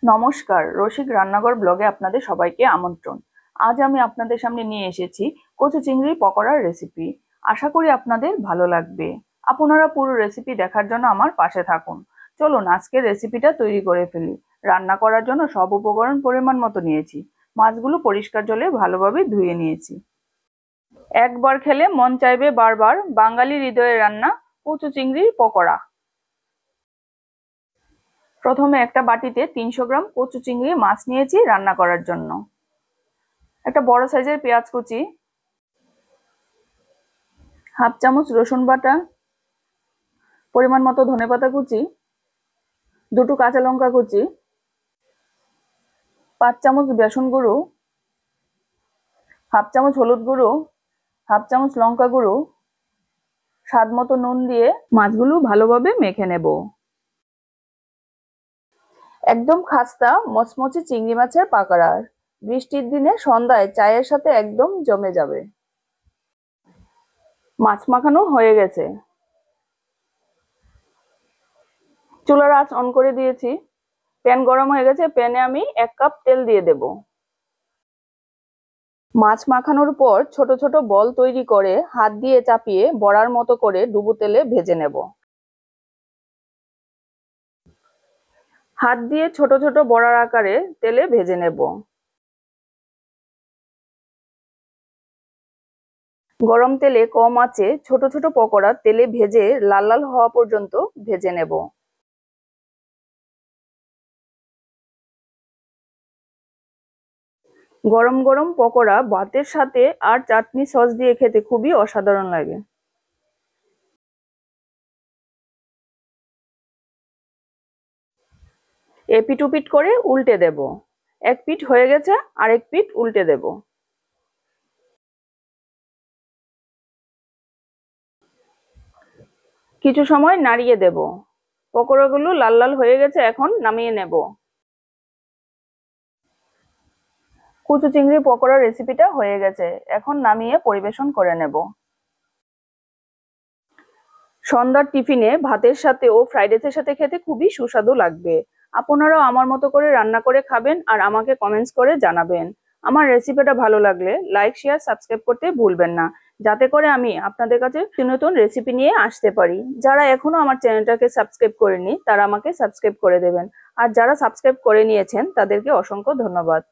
নমস্কার, রসিক রান্নাঘর ব্লগে আপনাদের সবাইকে আমন্ত্রণ। আজ আমি আপনাদের সামনে নিয়ে এসেছি কচু চিংড়ি পকোড়ার রেসিপি। আশা করি আপনাদের ভালো লাগবে। আপনারা পুরো রেসিপি দেখার জন্য আমার পাশে থাকুন। চলুন আজকের রেসিপিটা তৈরি করে ফেলি। রান্না করার জন্য সব উপকরণ পরিমাণ মতো নিয়েছি। মাছগুলো পরিষ্কার জলে ভালোভাবে ধুয়ে নিয়েছি। একবার খেলে মন চাইবে বারবার, বাঙালি হৃদয়ের রান্না কচু চিংড়ির পকোড়া। প্রথমে একটা বাটিতে 300 গ্রাম কচু চিংড়ি মাছ নিয়েছি রান্না করার জন্য। একটা বড় সাইজের পেঁয়াজ কুচি, হাফ চামচ রসুন বাটা, পরিমাণ মতো ধনেপাতা কুচি, দুটো কাঁচা লঙ্কা কুচি, 5 চামচ বেসন গুঁড়ো, হাফ চামচ হলুদ গুঁড়ো, হাফ চামচ লঙ্কা গুঁড়ো, স্বাদ মতো নুন দিয়ে মাছগুলো ভালোভাবে মেখে নেব। একদম খাস্তা মচমচে চিংড়ি মাছের পাকোড়া বৃষ্টির দিনে সন্ধ্যায় চায়ের সাথে একদম জমে যাবে। মাছ মাখানো হয়ে গেছে। চুলার আঁচ অন করে দিয়েছি। প্যান গরম হয়ে গেছে, প্যানে আমি 1 কাপ তেল দিয়ে দেব। মাছ মাখানোর পর ছোট ছোট বল তৈরি করে হাত দিয়ে চাপিয়ে বড়ার মতো করে ডুবো তেলে ভেজে নেব। হাত দিয়ে ছোট ছোট বড়ার আকারে তেলে ভেজে নেব। গরম তেলে কম আঁচে ছোট ছোট পকোড়া তেলে ভেজে লাল লাল হওয়া পর্যন্ত ভেজে নেব। গরম গরম পকোড়া ভাতের সাথে আর চাটনি সস দিয়ে খেতে খুবই অসাধারণ লাগে। এপিট ওপিট করে উল্টে দেব। এক পিঠ হয়ে গেছে, আরেক পিঠ উল্টে দেব। কিছু সময় নাড়িয়ে দেব। পকোড়াগুলো লাল লাল হয়ে গেছে, এখন নামিয়ে নেব। কচু চিংড়ি পকোড়ার রেসিপিটা হয়ে গেছে, এখন নামিয়ে পরিবেশন করে নেব। সন্ধ্যার টিফিনে ভাতের সাথে ও ফ্রাইড রাইসের সাথে খেতে খুবই সুস্বাদু লাগবে। আপনারাও আমার মতো করে রান্না করে খাবেন আর আমাকে কমেন্টস করে জানাবেন। আমার রেসিপিটা ভালো লাগলে লাইক, শেয়ার, সাবস্ক্রাইব করতে ভুলবেন না, যাতে করে আমি আপনাদের কাছে নতুন রেসিপি নিয়ে আসতে পারি। যারা এখনো আমার চ্যানেলটাকে সাবস্ক্রাইব করেনি তারা আমাকে সাবস্ক্রাইব করে দেবেন, আর যারা সাবস্ক্রাইব করে নিয়েছেন তাদেরকে অসংখ্য ধন্যবাদ।